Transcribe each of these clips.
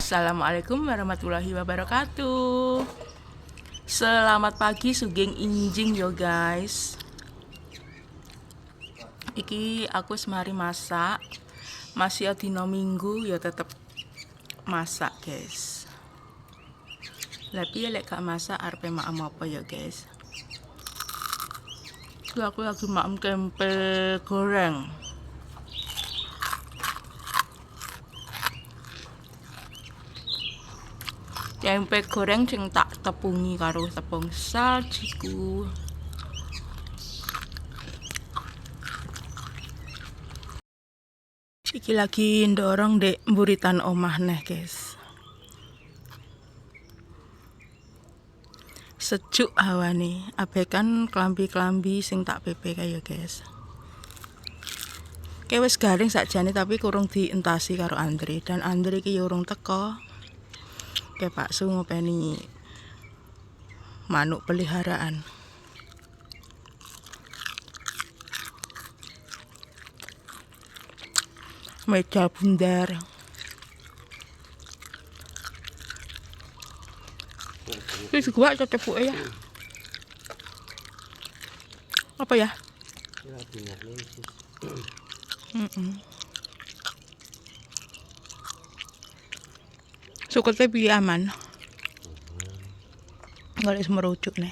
Assalamualaikum warahmatullahi wabarakatuh. Selamat pagi sugeng injing yo guys. Iki aku semari masak. Masih dino minggu ya tetep masak guys. Tapi lek gak masak arepe maem apa ya guys. Aku lagi maem tempe goreng. Tempe goreng sing tak tepungi karo tepung saljiku. Iki lagi ndorong dek mburitan omah neh guys. Sejuk hawane, abekan klambi-klambi sing tak pepe kaya guys. Kayak wis garing sakjane tapi kurung dientasi karo Andre dan Andre iki urung teko. Kayak Pak Su ngopeni manuk peliharaan. Meja bundar. Ini juga cocok ya. Apa ya? Suketnya piye aman. Enggak ada merujuk nih.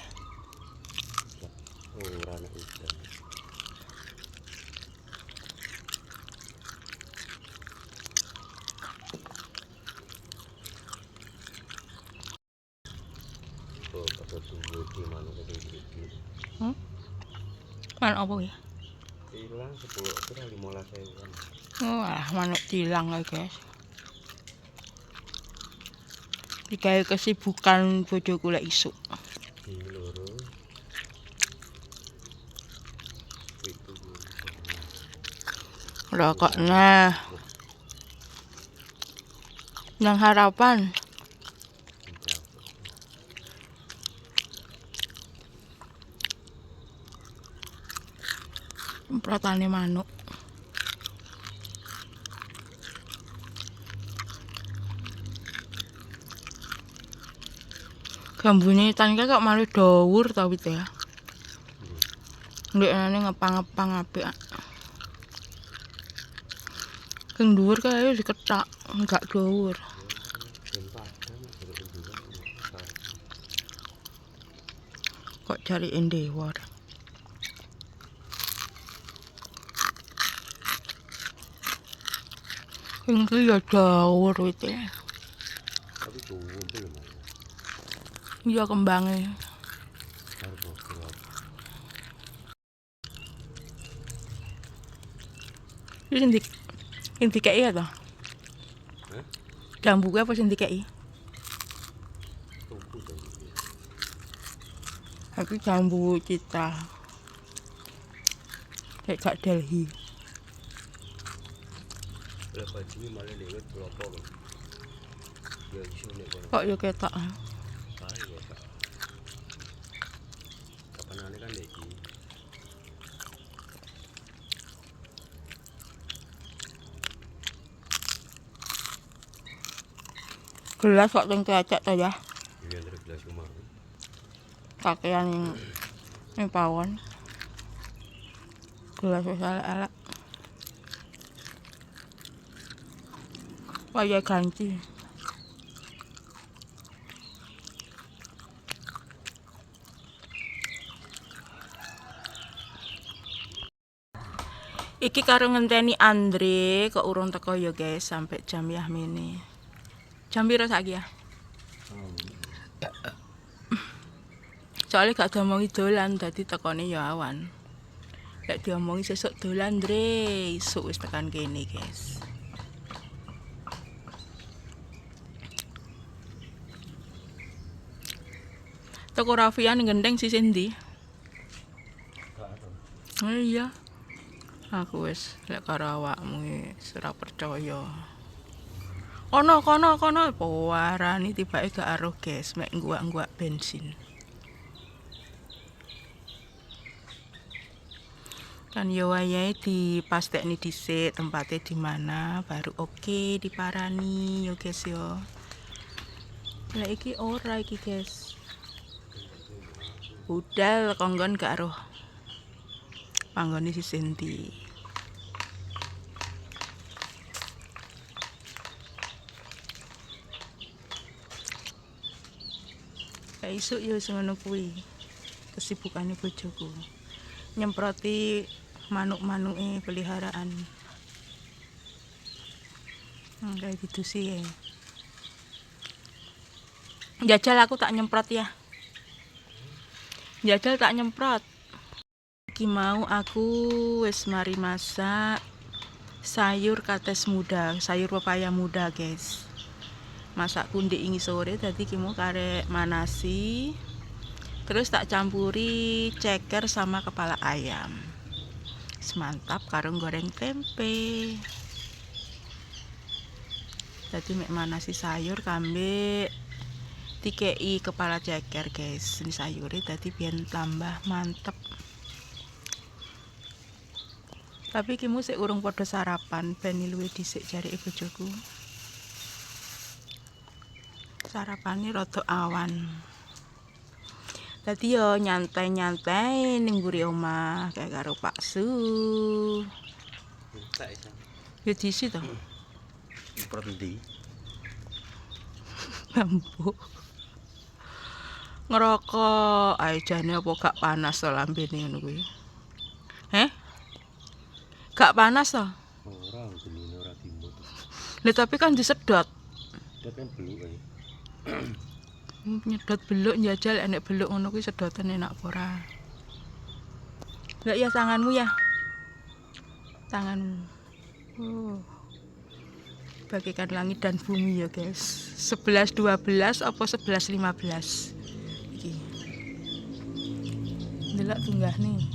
Manuk apa ya? Tilang 10 kira 15.000. Wah, manuk tilang guys. Digawe kesibukan bojoku lek isuk. Lah kok nah. Nang harapan. Protane manuk. Gambune tangke kok malah dawur ta wit ya. Ndekane ngepang-ngepang apik. Keng dhuwur kae diketak, enggak dawur. Kok cari endewor. Ini ya dawur itu ya. Tapi tuwuh belum. Iya kembangnya. Ini dikei ya toh? Jambu gue apa sing dikei? Aku jambu cita. Kayak gak Delhi. Lah bajine malah lewat blopo lho. Ya iso nek kono. Kok yo ketok. Kae kok. Kapanane kan iki. Gelas kok sing diacak to ya. Iya ndek gelas omah. Kakean ning pawon. Gelas wis elek-elek. Wah ya ganti. Iki karo ngenteni Andre kok urung teko ya guys sampai jam ya mene. Jam piro saiki ya? Soalnya gak diomongi dolan dadi tekone ya awan. Lek diomongi sesuk dolan Dre, isuk wis tekan kene guys. Toko Rafian gendeng sisi ndi? Iya. Aku wis lek karo awakmu wis ora percaya. Kono pewarani tibake gak aruh guys, mek ngguak-ngguak bensin. Kan yo wayahe dipastekne dhisik tempatnya di mana baru oke diparani yo guys yo. Lah iki ora iki, guys. Budal konggon gak roh. Panggone si Senti. Kayak isuk ya wis ngono kuwi. Kesibukane bojoku. Nyemproti manuk-manuke peliharaan. Kayak gitu sih. Jajal aku tak nyemprot ya. Jajal tak nyemprot. Iki mau aku wis mari masak sayur kates muda, sayur pepaya muda, guys. Masak kundik ini sore tadi ki mau karek manasi. Terus tak campuri ceker sama kepala ayam. Semantap karo goreng tempe. Tadi mek manasi sayur kambe dikei kepala ceker, guys. Ini sayure tadi biar tambah mantep. Tapi kimu sik urung padha sarapan, ben luwih dhisik jareke bojoku. Sarapane rada awan. Tadi yo nyantai-nyantai ning mburi omah kayak karo Pak Su. Tak isa. Ya disi to. Nyemprot ndi? Lampu. Ngerokok, ae jane apa gak panas to lambene ngono kuwi. Gak panas to? Ora jenenge ora dimut. Lah tapi kan disedot. Dot kan beluk ae. Nyedot beluk njajal enek beluk ngono kuwi sedotan enak apa ora. Lah ya tanganmu ya. Tanganmu. Oh. Bagaikan langit dan bumi ya, guys. 11:12 apa 11:15. Iki. Delok tunggah nih.